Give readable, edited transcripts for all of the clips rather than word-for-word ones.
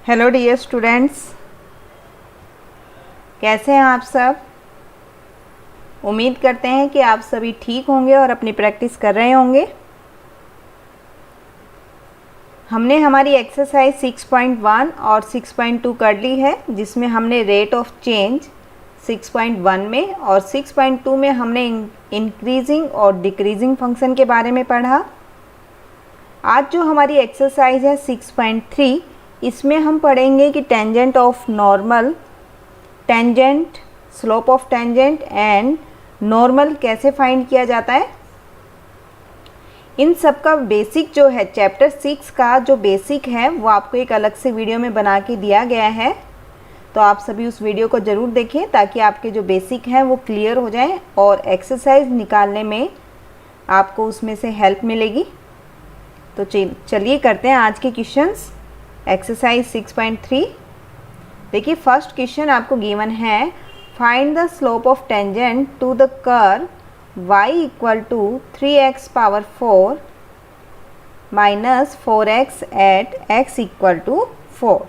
Hello dear students, कैसे हैं आप सब। उम्मीद करते हैं कि आप सभी ठीक होंगे और अपनी प्रैक्टिस कर रहे होंगे। हमने हमारी एक्सरसाइज 6.1 और 6.2 कर ली है, जिसमें हमने रेट ऑफ चेंज 6.1 में और 6.2 में हमने इंक्रीजिंग और डिक्रीजिंग फंक्शन के बारे में पढ़ा। आज जो हमारी एक्सरसाइज है 6.3, इसमें हम पढ़ेंगे कि tangent of normal, tangent, slope of tangent and normal कैसे फाइंड किया जाता है। इन सब का बेसिक जो है, चैप्टर 6 का जो बेसिक है वो आपको एक अलग से वीडियो में बना के दिया गया है, तो आप सभी उस वीडियो को ज़रूर देखें ताकि आपके जो बेसिक हैं वो क्लियर हो जाएं और एक्सरसाइज निकालने में आपको उसमें से हेल्प मिलेगी। तो चलिए करते हैं आज के क्वेश्चंस। एक्सरसाइज 6.3 देखिए, फर्स्ट क्वेश्चन आपको गिवन है, find the slope of tangent to the curve y equal to 3x power 4 minus 4x at x equal to 4।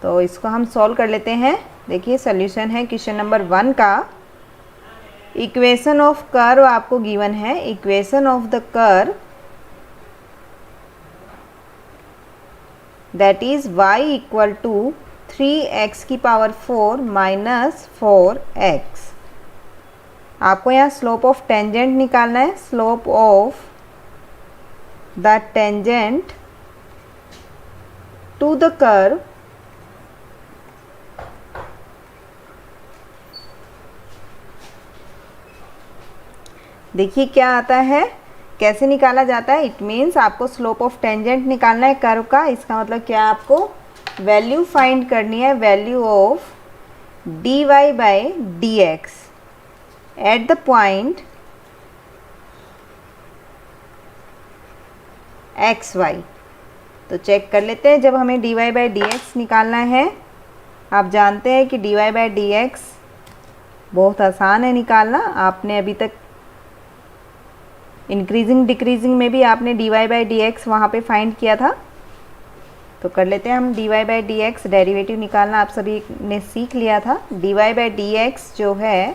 तो इसको हम सॉल्व कर लेते हैं। देखिए सॉल्यूशन है क्वेश्चन नंबर 1 का। इक्वेशन ऑफ कर्व आपको गिवन है, equation of the curve that is y equal to 3x की पावर 4 माइनस 4x। आपको यहाँ स्लोप ऑफ टेंजेंट निकालना है। Slope of the tangent to the curve देखिए क्या आता है, कैसे निकाला जाता है। इट मीन्स आपको स्लोप ऑफ टेंजेंट निकालना है कर्व का। इसका मतलब क्या, आपको वैल्यू फाइंड करनी है, value of dy by dx eight the point xy। तो चेक कर लेते हैं, जब हमें dy बाई dx निकालना है, आप जानते हैं कि dy बाई dx बहुत आसान है निकालना। आपने अभी तक इंक्रीजिंग डिक्रीजिंग में भी आपने dy बाई dx वहाँ पे फाइंड किया था। तो कर लेते हैं हम dy बाई dx, डेरिवेटिव निकालना आप सभी ने सीख लिया था। dy बाई dx जो है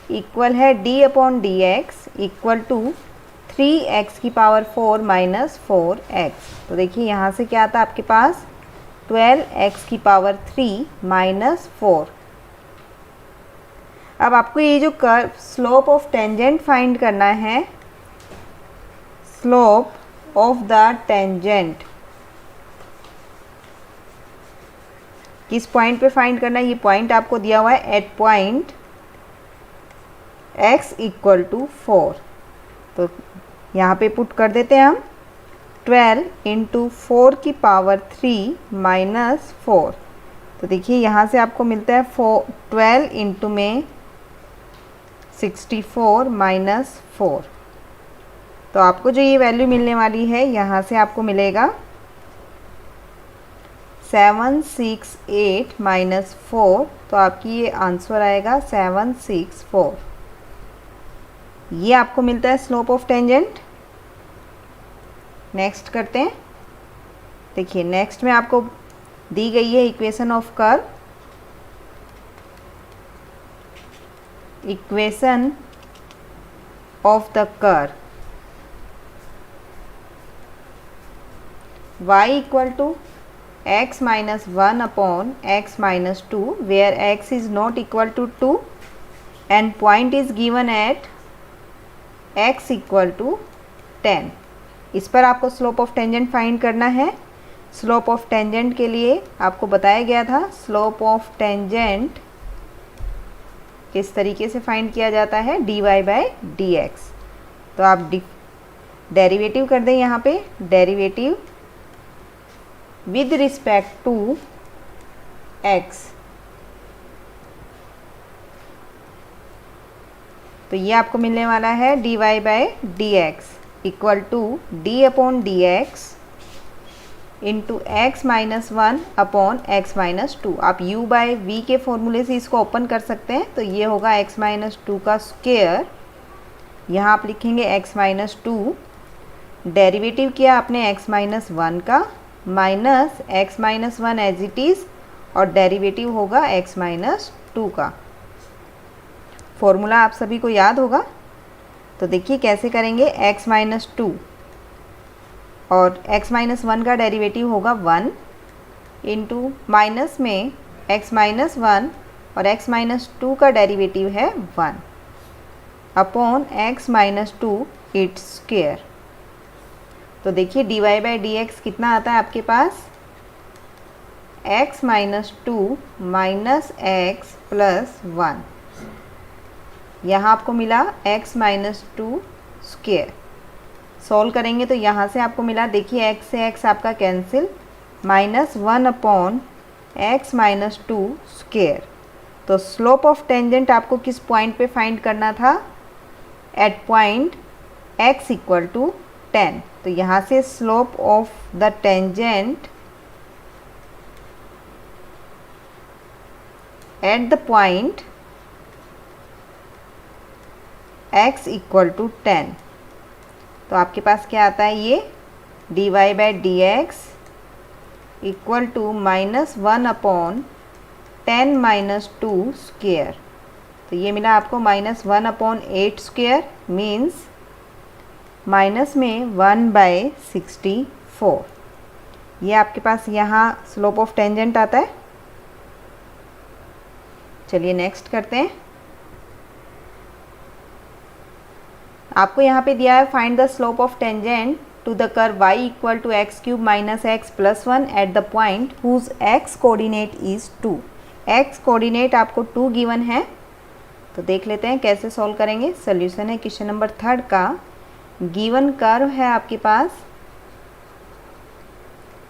इक्वल है d upon dx equal to 3x की पावर 4 माइनस 4x। तो देखिए यहाँ से क्या आता है आपके पास 12x की पावर 3 माइनस 4। अब आपको ये जो curve slope of tangent find करना है, स्लोप ऑफ द टेंजेंट किस पॉइंट पे फाइंड करना है, ये पॉइंट आपको दिया हुआ है at point x equal to 4। तो यहाँ पे पुट कर देते हैं हम 12 इंटू 4 की पावर 3 माइनस 4। तो देखिए यहाँ से आपको मिलता है 12 इंटू में 64 माइनस 4। तो आपको जो ये वैल्यू मिलने वाली है, यहाँ से आपको मिलेगा 768 माइनस 4। तो आपकी ये आंसर आएगा 764। ये आपको मिलता है स्लोप ऑफ टेंजेंट। नेक्स्ट करते हैं। देखिए नेक्स्ट में आपको दी गई है equation of curve, equation of the curve y equal to x minus 1 upon x minus 2 where x is not equal to 2 and point is given at x equal to 10। इस पर आपको स्लोप ऑफ टेंजेंट फाइंड करना है। Slope of tangent के लिए आपको बताया गया था, स्लोप ऑफ टेंजेंट किस तरीके से फाइंड किया जाता है, dy बाई dx। तो आप डेरिवेटिव कर दें यहाँ पे, derivative with respect to x। तो ये आपको मिलने वाला है dy by dx equal to d upon dx into x minus 1 upon x minus 2। आप u बाई v के फॉर्मूले से इसको ओपन कर सकते हैं। तो ये होगा x माइनस 2 का स्क्वायर, यहाँ आप लिखेंगे x माइनस 2। डेरिवेटिव किया आपने x माइनस 1 का, minus X minus one as it is और डेरिवेटिव होगा x माइनस टू का। फॉर्मूला आप सभी को याद होगा। तो देखिए कैसे करेंगे, x माइनस टू और x माइनस वन का डेरिवेटिव होगा 1 इंटू माइनस में x माइनस वन और x माइनस टू का डेरिवेटिव है 1 upon x minus to its square. तो देखिए dy बाई डी एक्स कितना आता है आपके पास, x minus to minus X plus one. यहाँ आपको मिला x minus two square. Solve करेंगे तो यहाँ से आपको मिला, देखिए x से x आपका cancel, minus one upon X minus two square. तो स्लोप ऑफ टेंजेंट आपको किस पॉइंट पे फाइंड करना था, at point x equal to 10। तो यहाँ से slope of the tangent at the point x equal to 10। तो आपके पास क्या आता है, ये dy by D x equal to minus one upon 10 minus two square. तो ये मिला आपको minus one upon 8 square, means minus में 1 बाई 64। ये आपके पास यहाँ स्लोप ऑफ टेंजेंट आता है। चलिए नेक्स्ट करते हैं। आपको यहाँ पे दिया है find the slope of tangent to the curve y equal to x cube minus X plus one at the point whose x coordinate is 2। x coordinate आपको 2 गिवन है। तो देख लेते हैं कैसे सॉल्व करेंगे। सोल्यूशन है क्वेश्चन नंबर 3 का। गिवन कर्व है आपके पास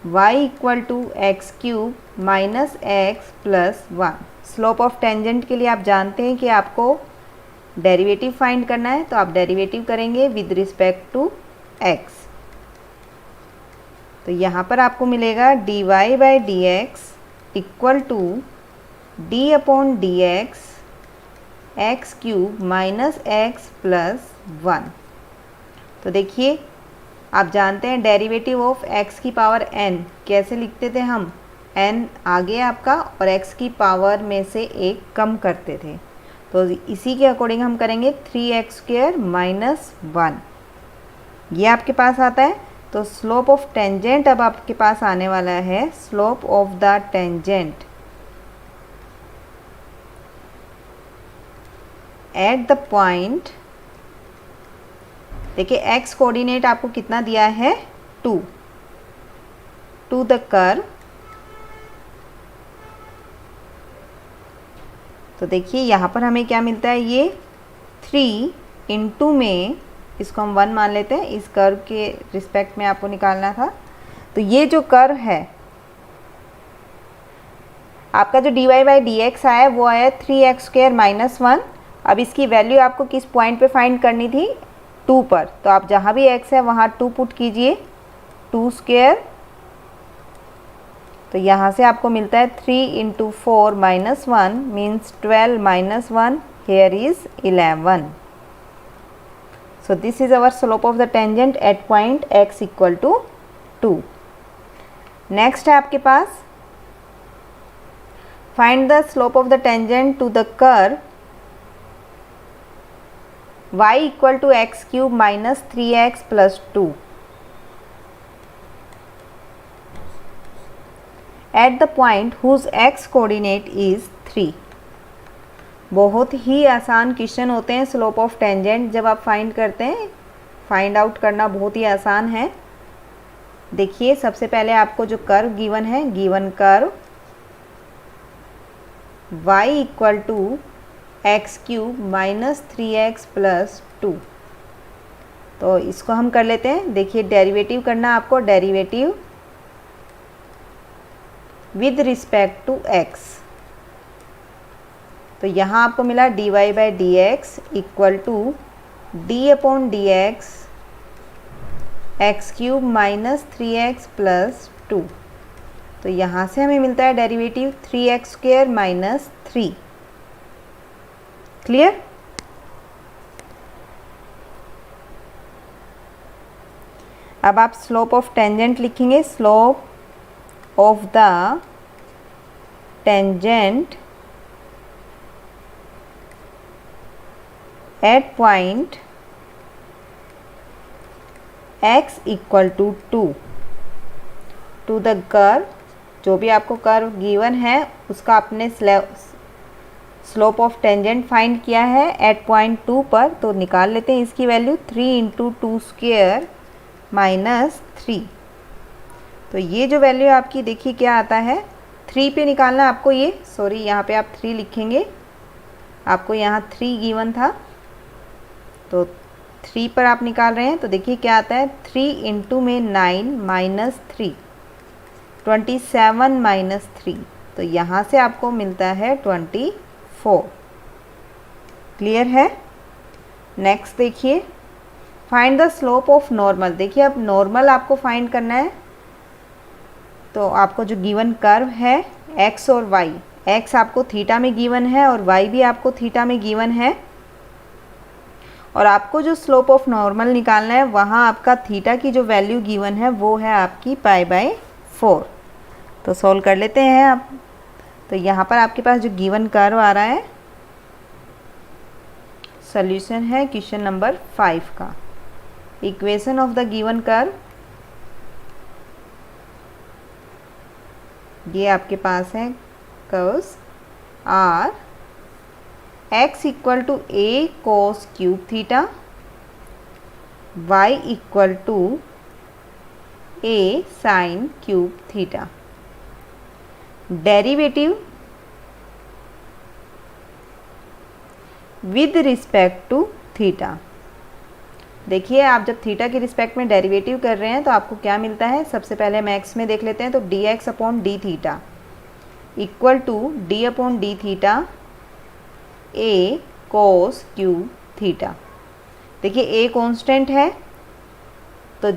y equal to x cube minus X plus one. Slope of tangent के लिए आप जानते हैं कि आपको डेरिवेटिव फाइंड करना है, तो आप डेरिवेटिव करेंगे विद रिस्पेक्ट टू x। तो यहाँ पर आपको मिलेगा dy by D x equal to D upon D X X cube minus X plus one. तो देखिए आप जानते हैं डेरिवेटिव ऑफ x की पावर n कैसे लिखते थे हम, n आगे आपका और x की पावर में से एक कम करते थे। तो इसी के अकॉर्डिंग हम करेंगे 3x स्क्वायर माइनस वन, ये आपके पास आता है। तो स्लोप ऑफ टेंजेंट अब आपके पास आने वाला है, slope of the tangent at the point, देखिए x कोऑर्डिनेट आपको कितना दिया है 2 टू द कर्व। तो देखिए यहाँ पर हमें क्या मिलता है, ये 3 इंटू में इसको हम 1 मान लेते हैं, इस कर्व के रिस्पेक्ट में आपको निकालना था। तो ये जो कर्व है आपका, जो dy बाई डी एक्स आया वो आया 3x स्क्वायर माइनस वन। अब इसकी वैल्यू आपको किस पॉइंट पे फाइंड करनी थी, 2 पर। तो आप जहाँ भी x है वहाँ 2 पुट कीजिए, 2 स्क्वायर। तो यहाँ से आपको मिलता है 3 into 4 minus one means 12 minus one, here is 11। So this is our slope of the tangent at point x equal to 2. Next है आपके पास find the slope of the tangent to the curve y equal to x cube minus 3x plus 2 at the point whose x coordinate is 3. बहुत ही आसान question होते हैं slope of tangent जब आप find करते हैं, फाइंड आउट करना बहुत ही आसान है। देखिए सबसे पहले आपको जो कर्व गिवन है, given curve y equal to x cube minus 3x plus 2। तो इसको हम कर लेते हैं। देखिए डेरिवेटिव करना आपको, derivative with respect to x। तो यहाँ आपको मिला dy by D x equal to D upon D X X cube minus 3x plus 2। तो यहाँ से हमें मिलता है derivative 3x square minus 3। Clear? अब आप स्लोप ऑफ टेंजेंट लिखेंगे, slope of the tangent at point x equal to 2 to the curve, जो भी आपको कर्व गिवन है उसका आपने स्लोप ऑफ टेंजेंट फाइंड किया है एट पॉइंट 2 पर, तो निकाल लेते हैं इसकी वैल्यू 3 इंटू 2 स्क्वेयर माइनस 3। तो ये जो वैल्यू आपकी देखिए क्या आता है, 3 पे निकालना है आपको, ये सॉरी यहाँ पे आप 3 लिखेंगे, आपको यहाँ 3 गिवन था तो 3 पर आप निकाल रहे हैं। तो देखिए क्या आता है, 3 इंटू में 9 माइनस 3, 27 माइनस 3, तो यहाँ से आपको मिलता है 24। क्लियर है। नेक्स्ट देखिए, find the slope of normal. देखिए अब नॉर्मल आपको फाइंड करना है, तो आपको जो गिवन कर्व है x और y, x आपको थीटा में गिवन है और y भी आपको थीटा में गिवन है, और आपको जो स्लोप ऑफ नॉर्मल निकालना है वहाँ आपका थीटा की जो वैल्यू गिवन है वो है आपकी π/4। तो सॉल्व कर लेते हैं आप। तो यहाँ पर आपके पास जो गिवन कर्व आ रहा है, सॉल्यूशन है क्वेश्चन नंबर 5 का। Equation of the given curve, ये आपके पास है curves are x equal to a cos cube theta, y equal to a sin cube theta. Derivative with respect to theta. देखिए आप जब थीटा के रिस्पेक्ट में डेरिवेटिव कर रहे हैं तो आपको क्या मिलता है, सबसे पहले हम एक्स में देख लेते हैं। तो D X upon D theta equal to D upon D theta A cos cube theta. देखिए ए कांस्टेंट है तो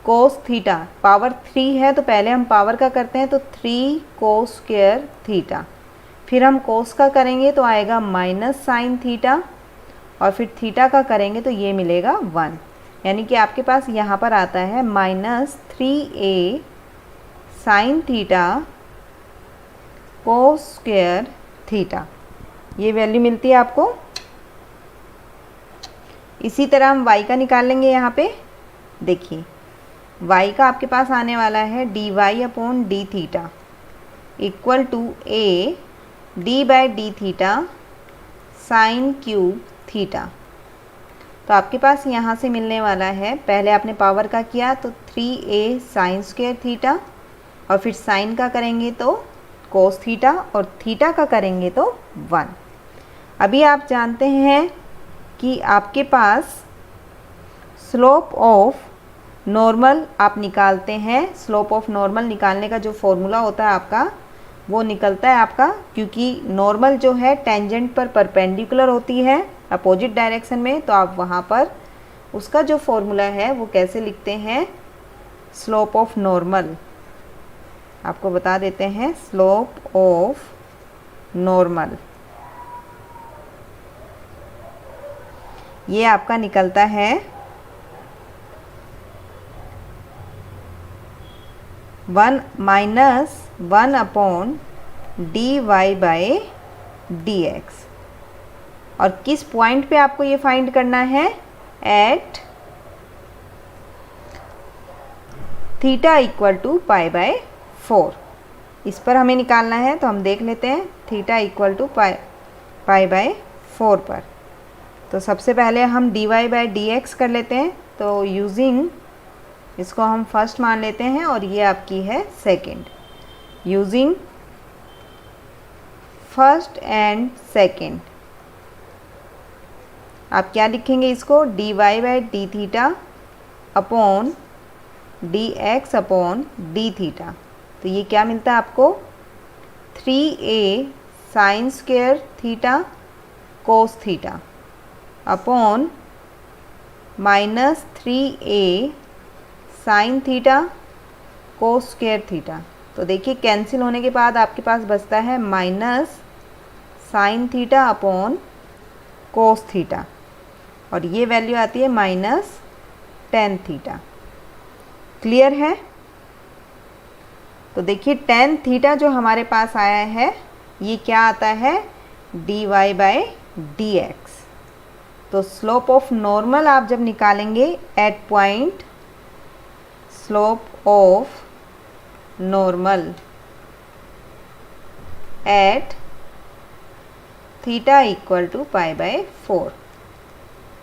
कोस थीटा पावर 3 है, तो पहले हम पावर का करते हैं, तो 3 कोस स्क्वायर थीटा, फिर हम कोस का करेंगे तो आएगा माइनस साइन थीटा, और फिर थीटा का करेंगे तो ये मिलेगा 1, यानी कि आपके पास यहाँ पर आता है -3a साइन थीटा कोस स्क्वायर थीटा। ये वैल्यू मिलती है आपको। इसी तरह हम y का निकाल लेंगे। यहाँ पे देखिए y का आपके पास आने वाला है D Y upon D theta equal to a D by D theta sine cube theta. तो आपके पास यहाँ से मिलने वाला है, पहले आपने पावर का किया तो 3a साइन स्क्वायर थीटा, और फिर साइन का करेंगे तो कोस थीटा, और थीटा का करेंगे तो 1। अभी आप जानते हैं कि आपके पास स्लोप ऑफ नॉर्मल आप निकालते हैं। स्लोप ऑफ नॉर्मल निकालने का जो फॉर्मूला होता है आपका वो निकलता है आपका, क्योंकि नॉर्मल जो है टेंजेंट पर परपेंडिकुलर होती है अपोजिट डायरेक्शन में, तो आप वहाँ पर उसका जो फॉर्मूला है वो कैसे लिखते हैं, स्लोप ऑफ नॉर्मल। आपको बता देते हैं स्लोप ऑफ नॉर्मल, ये आपका निकलता है 1 minus 1 upon D Y by D x. और किस पॉइंट पे आपको ये फाइंड करना है, एट थीटा इक्वल टू π/4। इस पर हमें निकालना है, तो हम देख लेते हैं थीटा इक्वल टू π/4 पर। तो सबसे पहले हम dy बाई डी एक्स कर लेते हैं, तो यूजिंग इसको हम फर्स्ट मान लेते हैं और ये आपकी है second. Using first and second आप क्या लिखेंगे, इसको dy by D theta upon D X upon D theta. तो ये क्या मिलता है आपको, 3a sine square theta cos theta upon -3a sign theta कोस स्क्वायर थीटा। तो देखिए कैंसिल होने के बाद आपके पास बचता है minus sine theta upon cos theta, और ये वैल्यू आती है -tan थीटा। क्लियर है। तो देखिए टेन थीटा जो हमारे पास आया है ये क्या आता है, dy बाई डी एक्स। तो स्लोप ऑफ नॉर्मल आप जब निकालेंगे at point, slope of normal at theta equal to pi by 4,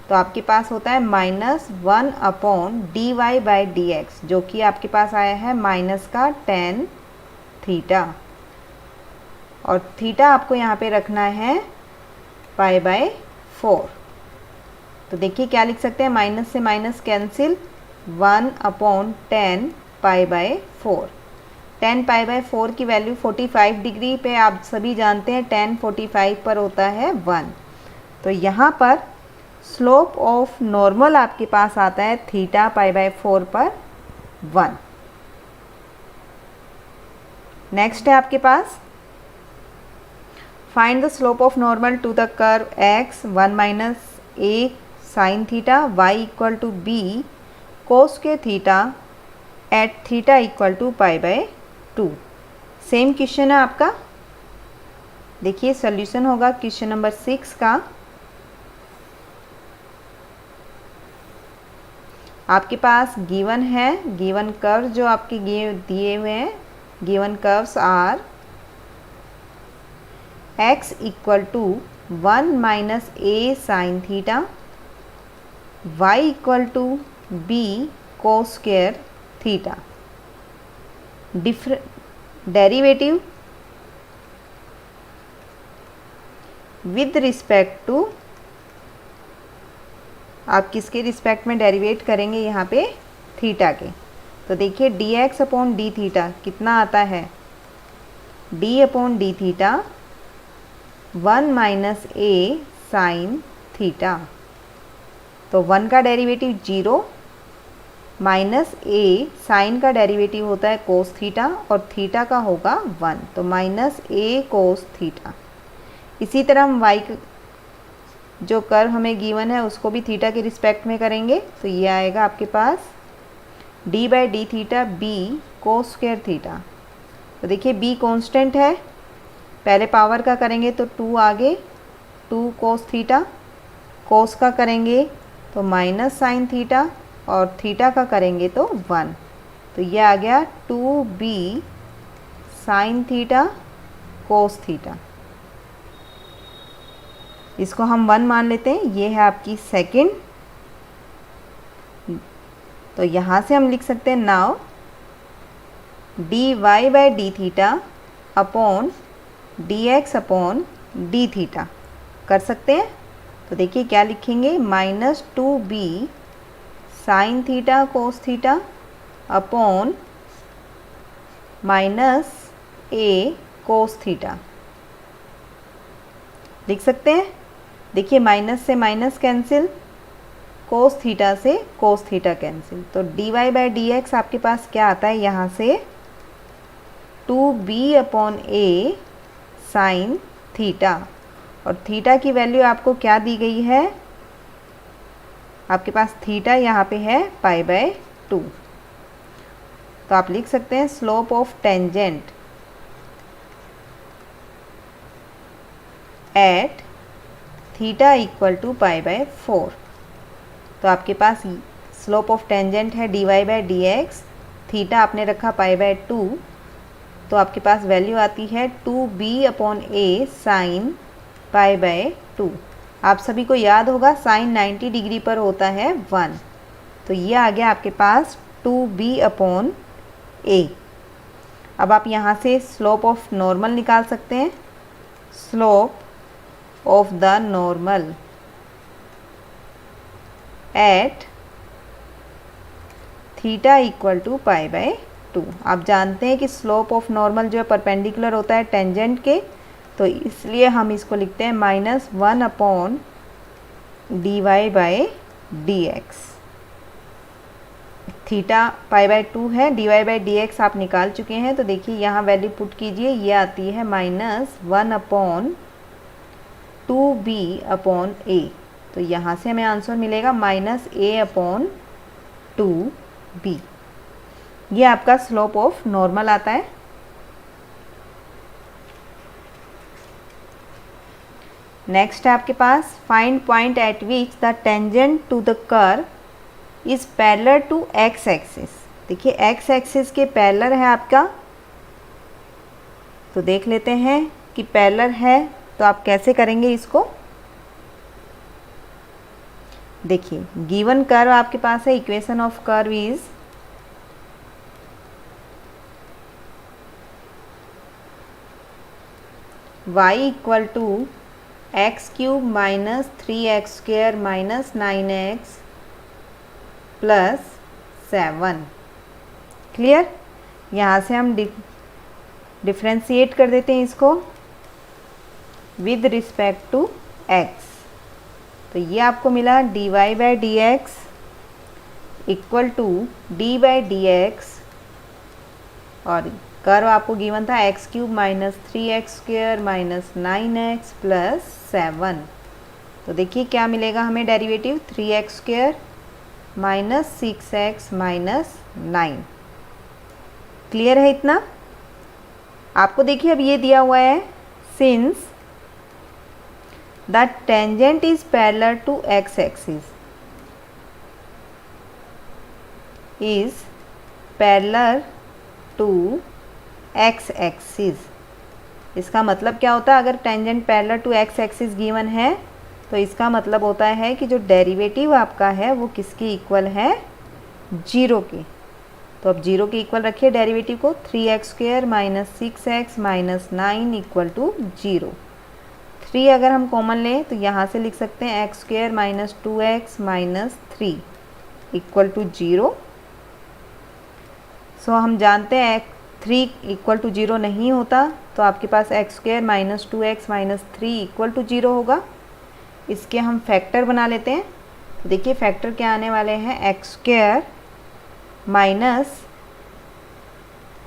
तो आपके पास होता है -1 upon D Y by D X, जो कि आपके पास आया है माइनस का टेन थीटा, और थीटा आपको यहाँ पे रखना है पाई बाई 4। तो देखिए क्या लिख सकते हैं, माइनस से minus cancel, 1 upon 10 pi by 4। 10 pi by 4 की वैल्यू 45 डिग्री पे आप सभी जानते हैं 10 45 पर होता है 1। तो यहाँ पर स्लोप ऑफ नॉर्मल आपके पास आता है थीटा पाई बाई 4 पर 1। नेक्स्ट है आपके पास find the slope of normal to the curve x 1 minus a sine theta y equal to b cos के theta at theta equal to pi by 2। Same question है आपका। देखिए solution होगा question number 6 का। आपके पास गिवन है, given curve जो आपके दिए हुए हैं, given curves are x equal to 1 minus a sine theta, y equal to b cos square theta. Derivative with respect to, आप किसके रिस्पेक्ट में डेरिवेट करेंगे यहाँ पे, थीटा के। तो देखिए D X upon D theta कितना आता है, d upon D theta 1 minus a sine theta. तो 1 का डेरिवेटिव 0, माइनस a साइन का डेरिवेटिव होता है कोस थीटा, और थीटा का होगा 1, तो माइनस a कोस थीटा। इसी तरह हम y जो कर्व हमें गिवन है उसको भी थीटा के रिस्पेक्ट में करेंगे, तो ये आएगा आपके पास d by D theta b cos square theta. तो देखिए b कांस्टेंट है, पहले पावर का करेंगे तो 2 आगे, 2 कोस थीटा, कोस का करेंगे तो माइनस साइन थीटा, और थीटा का करेंगे तो 1। तो ये आ गया 2b sine theta cos theta. इसको हम 1 मान लेते हैं, ये है आपकी सेकंड। तो यहाँ से हम लिख सकते हैं now D Y by D theta upon D X upon D theta कर सकते हैं। तो देखिए क्या लिखेंगे, -2b sine theta cos theta upon -a cos theta लिख सकते हैं। देखिए माइनस से माइनस कैंसिल, कोस थीटा से कोस थीटा कैंसिल, तो D Y by D X आपके पास क्या आता है यहाँ से 2b upon a sine theta, और थीटा की वैल्यू आपको क्या दी गई है, आपके पास थीटा यहाँ पे है पाई बाई 2। तो आप लिख सकते हैं slope of tangent at theta equal to pi by 4। तो आपके पास स्लोप ऑफ टेंजेंट है D Y by D X, theta आपने रखा पाई बाई 2, तो आपके पास वैल्यू आती है 2b upon a sine pi by 2। आप सभी को याद होगा साइन 90 डिग्री पर होता है 1, तो ये आ गया आपके पास 2b अपॉन a। अब आप यहाँ से स्लोप ऑफ नॉर्मल निकाल सकते हैं, slope of the normal at theta equal to pi by 2। आप जानते हैं कि स्लोप ऑफ नॉर्मल जो है परपेंडिकुलर होता है टेंजेंट के, तो इसलिए हम इसको लिखते हैं -1 upon D Y by D X. Theta pi by 2 है, D Y by D X आप निकाल चुके हैं। तो देखिए यहाँ वैल्यू पुट कीजिए, ये आती है -1 अपॉन 2b अपॉन a। तो यहाँ से हमें आंसर मिलेगा -a अपॉन 2b। ये आपका स्लोप ऑफ नॉर्मल आता है। नेक्स्ट है आपके पास find point at which the tangent to the curve is parallel to x axis. देखिए एक्स एक्सिस के पैरेलल है आपका, तो देख लेते हैं कि पैरेलल है तो आप कैसे करेंगे इसको। देखिए गिवन कर्व आपके पास है, equation of curve is y equal to x cube minus 3x square minus 9x plus 7। Clear. यहाँ से हम डिफ्रेंशिएट कर देते हैं इसको विद रिस्पेक्ट टू x। तो ये आपको मिला dy by D x equal to d by D x, और कर्व आपको गिवन था x cube minus 3x square minus 9x plus 7। तो देखिए क्या मिलेगा हमें derivative 3x square minus 6x minus 9। Clear है इतना। आपको देखिए अब ये दिया हुआ है since the tangent is parallel to x axis is parallel to x axis. इसका मतलब क्या होता है, अगर tangent parallel to x axis given है तो इसका मतलब होता है कि जो डेरिवेटिव आपका है वो किसकी इक्वल है, 0 की। तो अब 0 के इक्वल रखिए डेरिवेटिव को, 3x square minus 6x minus 9 equal to 0। 3 अगर हम कॉमन लें तो यहाँ से लिख सकते हैं x square minus 2x minus 3 equal to 0। So हम जानते हैं 3 इक्वल टू 0 नहीं होता, तो आपके पास X square minus 2x minus 3 equal to 0 होगा। इसके हम फैक्टर बना लेते हैं। तो देखिए फैक्टर क्या आने वाले हैं, x square minus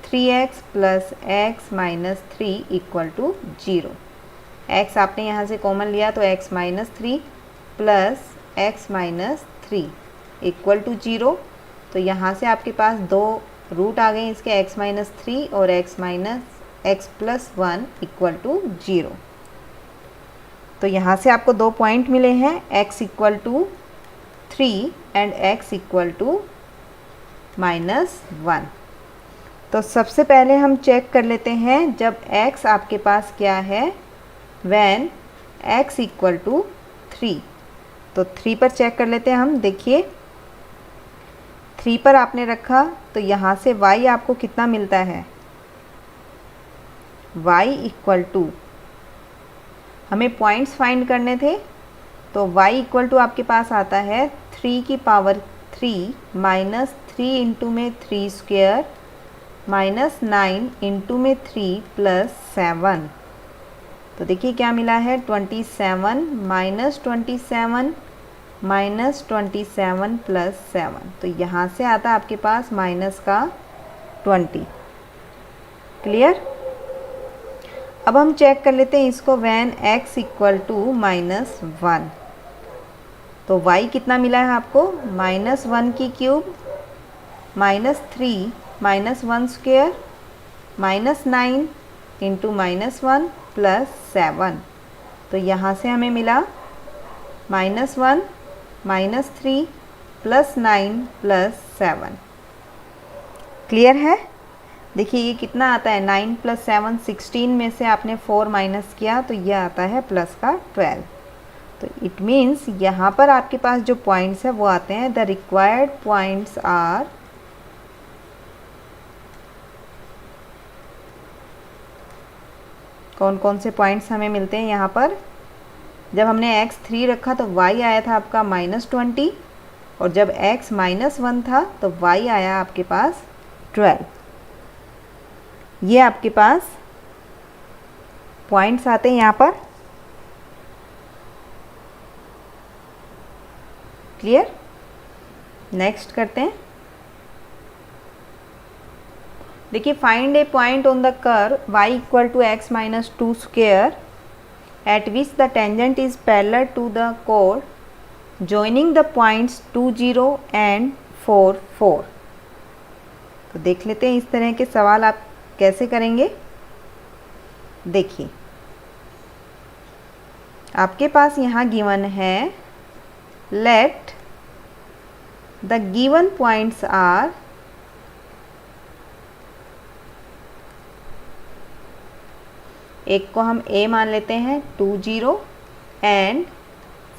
3x plus x minus 3 equal to 0। x आपने यहाँ से कॉमन लिया तो x minus 3 plus x minus 3 equal to 0। तो यहाँ से आपके पास दो रूट आ गए इसके, x माइनस 3 और x minus x plus 1 equal to 0। तो यहाँ से आपको दो पॉइंट मिले हैं, x equal to 3 and x equal to minus 1। तो सबसे पहले हम चेक कर लेते हैं जब x आपके पास क्या है, व्हेन x इक्वल टू 3। तो 3 पर चेक कर लेते हैं हम। देखिए 3 पर आपने रखा तो यहाँ से y आपको कितना मिलता है, y इक्वल टू, हमें पॉइंट्स फाइंड करने थे, तो y इक्वल टू आपके पास आता है 3 की पावर 3 माइनस 3 इंटू में 3 स्क्वेयर माइनस 9 इंटू में 3 प्लस 7। तो देखिए क्या मिला है 27 माइनस 27 माइनस 27 प्लस 7। तो यहाँ से आता है आपके पास माइनस का 20। क्लियर। अब हम चेक कर लेते हैं इसको, when x equal to minus 1। तो y कितना मिला है आपको, माइनस 1 की cube minus 3 minus 1 square minus 9 into minus 1 plus 7। तो यहाँ से हमें मिला minus 1 minus 3 plus 9 plus 7। Clear है। देखिए ये कितना आता है, 9 प्लस 7 16 में से आपने 4 माइनस किया तो ये आता है प्लस का 12। तो इट मीन्स यहाँ पर आपके पास जो पॉइंट्स है वो आते हैं, द रिक्वायर्ड पॉइंट्स आर कौन कौन से पॉइंट्स हमें मिलते हैं यहाँ पर। जब हमने x 3 रखा तो y आया था आपका माइनस 20, और जब x माइनस 1 था तो y आया आपके पास 12। ये आपके पास पॉइंट्स आते हैं यहाँ पर। क्लियर। नेक्स्ट करते हैं। देखिए find a point on the curve y equal to x minus 2 square at which the tangent is parallel to the chord joining the points 2 0 and 4 4। तो देख लेते हैं इस तरह के सवाल आप कैसे करेंगे। देखिए आपके पास यहाँ गिवन है let the given points are एक को हम A मान लेते हैं 2 0 एंड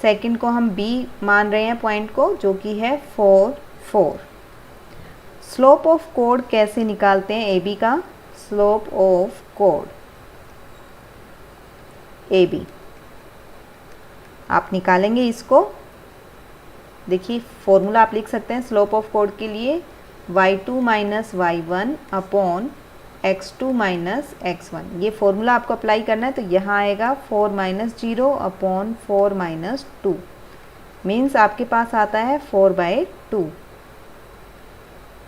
सेकंड को हम B मान रहे हैं पॉइंट को, जो कि है 4 4। स्लोप ऑफ कोड कैसे निकालते हैं AB का? स्लोप ऑफ कोड AB आप निकालेंगे इसको। देखिए फॉर्मूला आप लिख सकते हैं स्लोप ऑफ कोड के लिए, y2 minus y1 upon x2 minus x1। ये फॉर्मूला आपको अप्लाई करना है, तो यहाँ आएगा 4 माइनस 0 अपॉन 4 माइनस 2, मीन्स आपके पास आता है 4/2।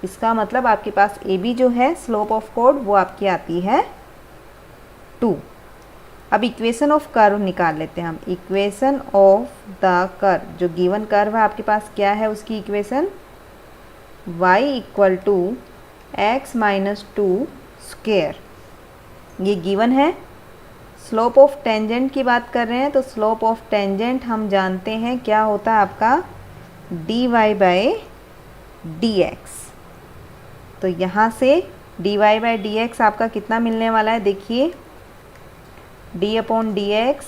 इसका मतलब आपके पास AB जो है स्लोप ऑफ कोड वो आपकी आती है 2। अब इक्वेशन ऑफ कर्व निकाल लेते हैं हम। इक्वेशन ऑफ द कर्व, जो गिवन कर्व है आपके पास क्या है उसकी equation? y equal to x minus 2 square, ये गिवन है। स्लोप ऑफ टेंजेंट की बात कर रहे हैं, तो स्लोप ऑफ टेंजेंट हम जानते हैं क्या होता है आपका dy/dx। तो यहाँ से dy/dx आपका कितना मिलने वाला है? देखिए d/dx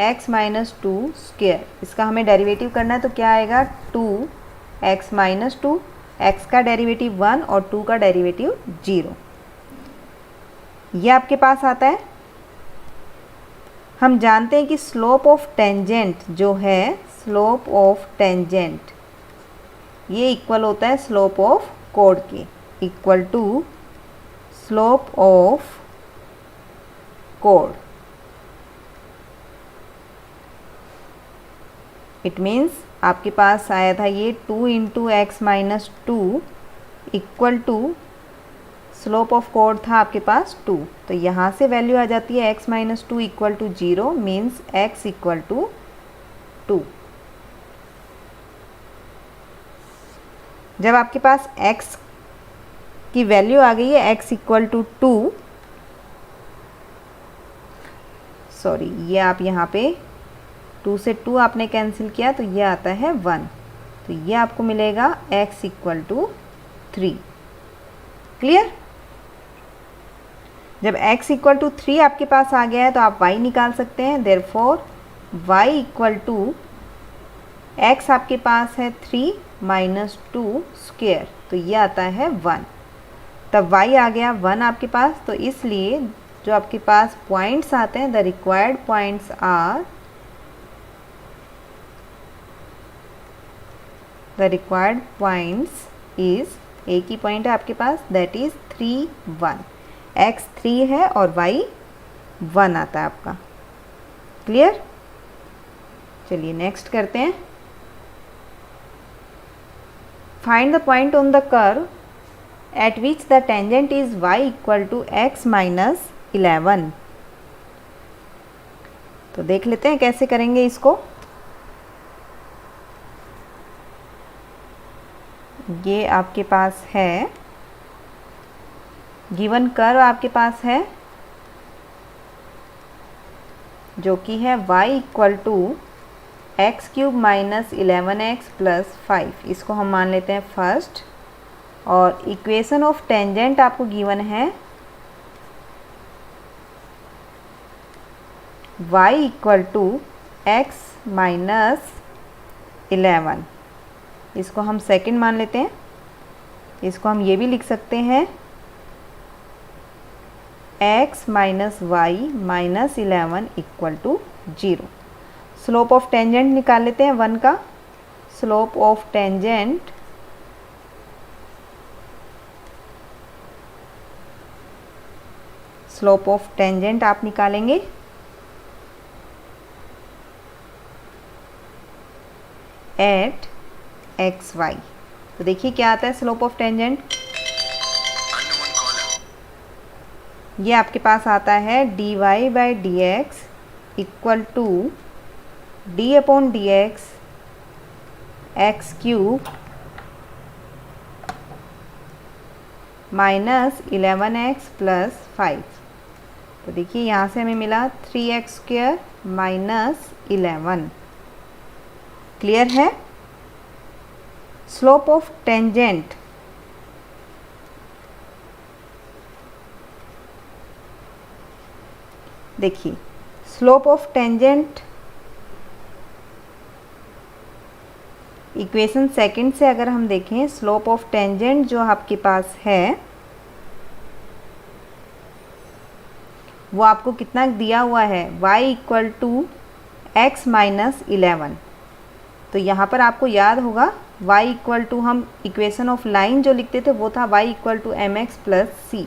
x माइनस 2 स्क्वेयर, इसका हमें डेरिवेटिव करना है, तो क्या आएगा 2x माइनस 2, x का डेरिवेटिव 1 और 2 का डेरिवेटिव 0। ये आपके पास आता है। हम जानते हैं कि स्लोप ऑफ टेंजेंट जो है, स्लोप ऑफ टेंजेंट ये इक्वल होता है स्लोप ऑफ कोड के, इक्वल टू स्लोप ऑफ कोड। इट मीन्स आपके पास आया था ये 2 into x minus 2 equal to slope of कोड था आपके पास 2, तो यहाँ से वैल्यू आ जाती है x minus 2 equal to 0, means x equal to 2। जब आपके पास x की वैल्यू आ गई है x इक्वल टू 2, सॉरी ये आप यहाँ पे 2 से 2 आपने कैंसिल किया तो ये आता है 1, तो ये आपको मिलेगा x इक्वल टू 3। क्लियर? जब x इक्वल टू 3 आपके पास आ गया है तो आप y निकाल सकते हैं। Therefore y equal to x आपके पास है 3 माइनस 2 स्क्वेयर, तो ये आता है 1। तब y आ गया 1 आपके पास, तो इसलिए जो आपके पास पॉइंट्स आते हैं, the required points are, the required points is, एक ही पॉइंट है आपके पास, दैट इज 3 1। x 3 है और y 1 आता है आपका। क्लियर? चलिए नेक्स्ट करते हैं। Find the point on the curve at which the tangent is y equal to x minus 11। तो देख लेते हैं कैसे करेंगे इसको। ये आपके पास है गिवन कर्व, आपके पास है जो कि है y equal to x cube minus 11x plus 5, इसको हम मान लेते हैं फर्स्ट। और इक्वेशन ऑफ टेंजेंट आपको गिवन है y equal to x minus 11, इसको हम सेकंड मान लेते हैं। इसको हम ये भी लिख सकते हैं x minus y minus 11 equal to 0। Slope of tangent निकाल लेते हैं 1 का। स्लोप ऑफ टेंजेंट आप निकालेंगे एट एक्स वाई। तो देखिए क्या आता है स्लोप ऑफ टेंजेंट, ये आपके पास आता है dy/dx equal to d/dx x cube minus 11x plus 5। तो देखिए यहाँ से हमें मिला 3x स्क्वायर -11। क्लियर है? स्लोप ऑफ टेंजेंट, देखिए slope of tangent equation second से अगर हम देखें, स्लोप ऑफ टेंजेंट जो आपके पास है वो आपको कितना दिया हुआ है, y equal to x minus 11। तो यहाँ पर आपको याद होगा y इक्वल टू, हम इक्वेशन ऑफ लाइन जो लिखते थे वो था y equal to M X plus C.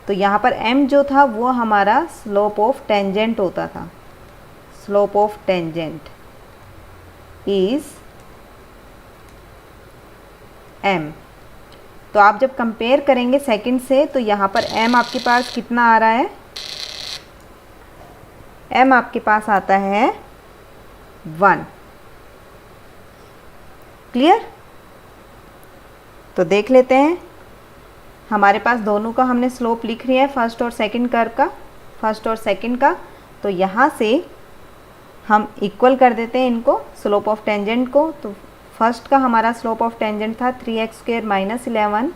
तो यहाँ पर m जो था वो हमारा स्लोप ऑफ टेंजेंट होता था। Slope of tangent is m। तो आप जब कंपेयर करेंगे सेकंड से, तो यहाँ पर m आपके पास कितना आ रहा है, m आपके पास आता है 1। क्लियर? तो देख लेते हैं, हमारे पास दोनों का हमने स्लोप लिख लिया है, फर्स्ट और सेकंड कर्व का, फर्स्ट और सेकंड का। तो यहाँ से हम इक्वल कर देते हैं इनको, स्लोप ऑफ टेंजेंट को। तो फर्स्ट का हमारा स्लोप ऑफ टेंजेंट था 3x² माइनस 11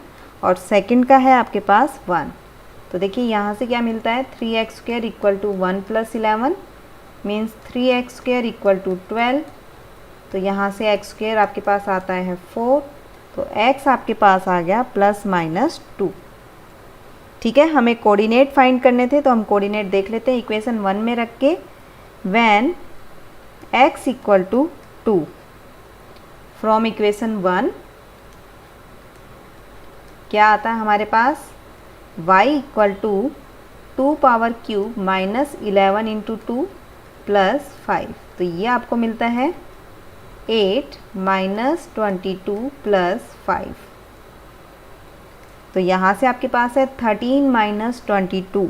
और सेकंड का है आपके पास 1। तो देखिए यहाँ से क्या मिलता है, 3x² equal to 1 plus 11 means 3x² equal to 12। तो यहाँ से x² आपके पास आता है 4, तो x आपके पास आ गया ±2। ठीक है, हमें कोऑर्डिनेट फाइंड करने थे, तो हम कोऑर्डिनेट देख लेते हैं इक्वेशन 1 में रख के। When x equal to 2, from equation 1 क्या आता है हमारे पास, y equal to 2 power cube minus 11 into 2 plus 5। तो ये आपको मिलता है 8 माइनस 22 प्लस 5। तो यहाँ से आपके पास है 13 माइनस 22,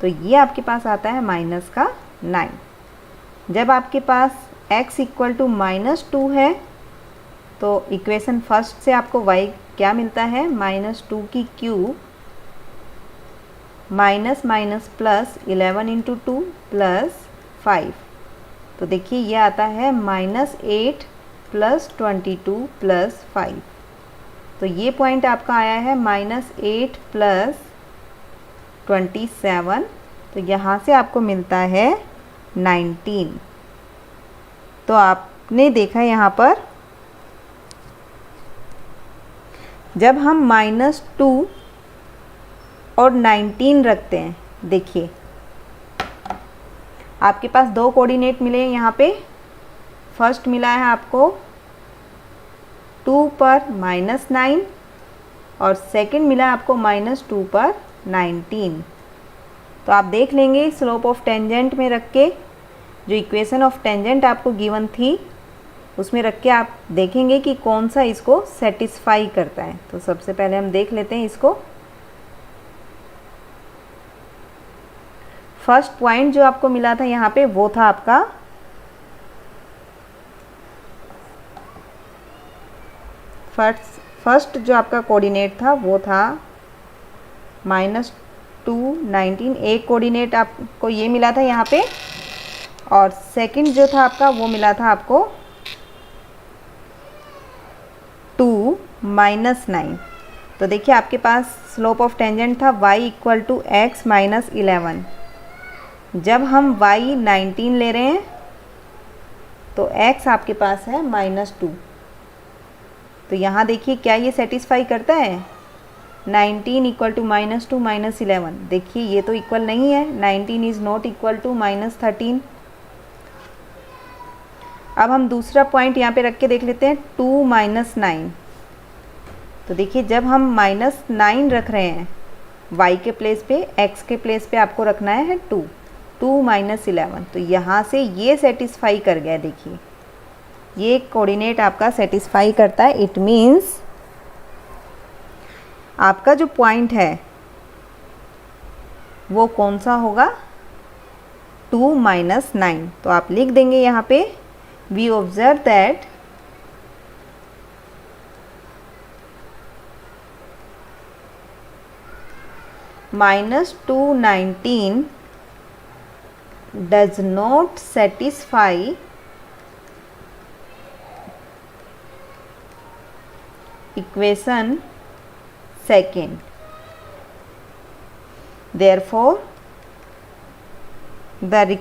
तो ये आपके पास आता है माइनस का 9। जब आपके पास x इक्वल टू -2 है, तो इक्वेशन फर्स्ट से आपको y क्या मिलता है, -2 की cube minus minus plus 11 into 2 plus 5। तो देखिए ये आता है -8 प्लस 22 प्लस 5। तो ये पॉइंट आपका आया है -8 प्लस 27। तो यहाँ से आपको मिलता है 19। तो आपने देखा यहाँ पर जब हम -2 और 19 रखते हैं, देखिए आपके पास दो कोऑर्डिनेट मिले हैं यहाँ पे। फर्स्ट मिला है आपको 2 पर -9 और सेकंड मिला है आपको -2 पर 19। तो आप देख लेंगे स्लोप ऑफ टेंजेंट में रख के, जो इक्वेशन ऑफ टेंजेंट आपको गिवन थी उसमें रख के आप देखेंगे कि कौन सा इसको सेटिस्फाई करता है। तो सबसे पहले हम देख लेते हैं इसको। फर्स्ट पॉइंट जो आपको मिला था यहाँ पे वो था आपका फर्स्ट जो आपका कोऑर्डिनेट था वो था -2 19। एक कोऑर्डिनेट आपको ये मिला था यहाँ पे, और सेकंड जो था आपका वो मिला था आपको 2 -9। तो देखिए आपके पास स्लोप ऑफ टेंजेंट था y equal to x minus 11। जब हम y 19 ले रहे हैं तो x आपके पास है -2। तो यहाँ देखिए क्या ये सेटिस्फाई करता है, 19 इक्वल टू -2 माइनस 11। देखिए ये तो इक्वल नहीं है, 19 इज़ नॉट इक्वल टू -13। अब हम दूसरा पॉइंट यहाँ पे रख के देख लेते हैं, 2 -9। तो देखिए जब हम -9 रख रहे हैं y के प्लेस पे, x के प्लेस पे आपको रखना है 2 -11। तो यहाँ से ये सेटिस्फाई कर गया। देखिए ये कोऑर्डिनेट आपका सेटिस्फाई करता है। इट मीन्स आपका जो पॉइंट है वो कौन सा होगा, 2 -9। तो आप लिख देंगे यहाँ पे, we observe that -2 19 does not satisfy equation second. Therefore, the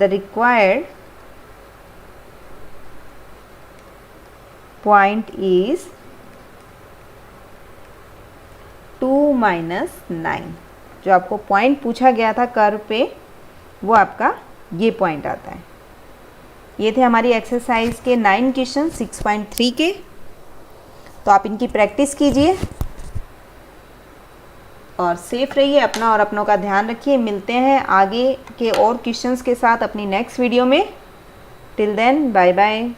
required point is 2 minus 9. जो आपको पॉइंट पूछा गया था कर्व पे, वो आपका ये पॉइंट आता है। ये थे हमारी एक्सरसाइज के 9 क्वेश्चन 6.3 के। तो आप इनकी प्रैक्टिस कीजिए और सेफ रहिए, अपना और अपनों का ध्यान रखिए। मिलते हैं आगे के और क्वेश्चंस के साथ अपनी नेक्स्ट वीडियो में। Till then bye bye.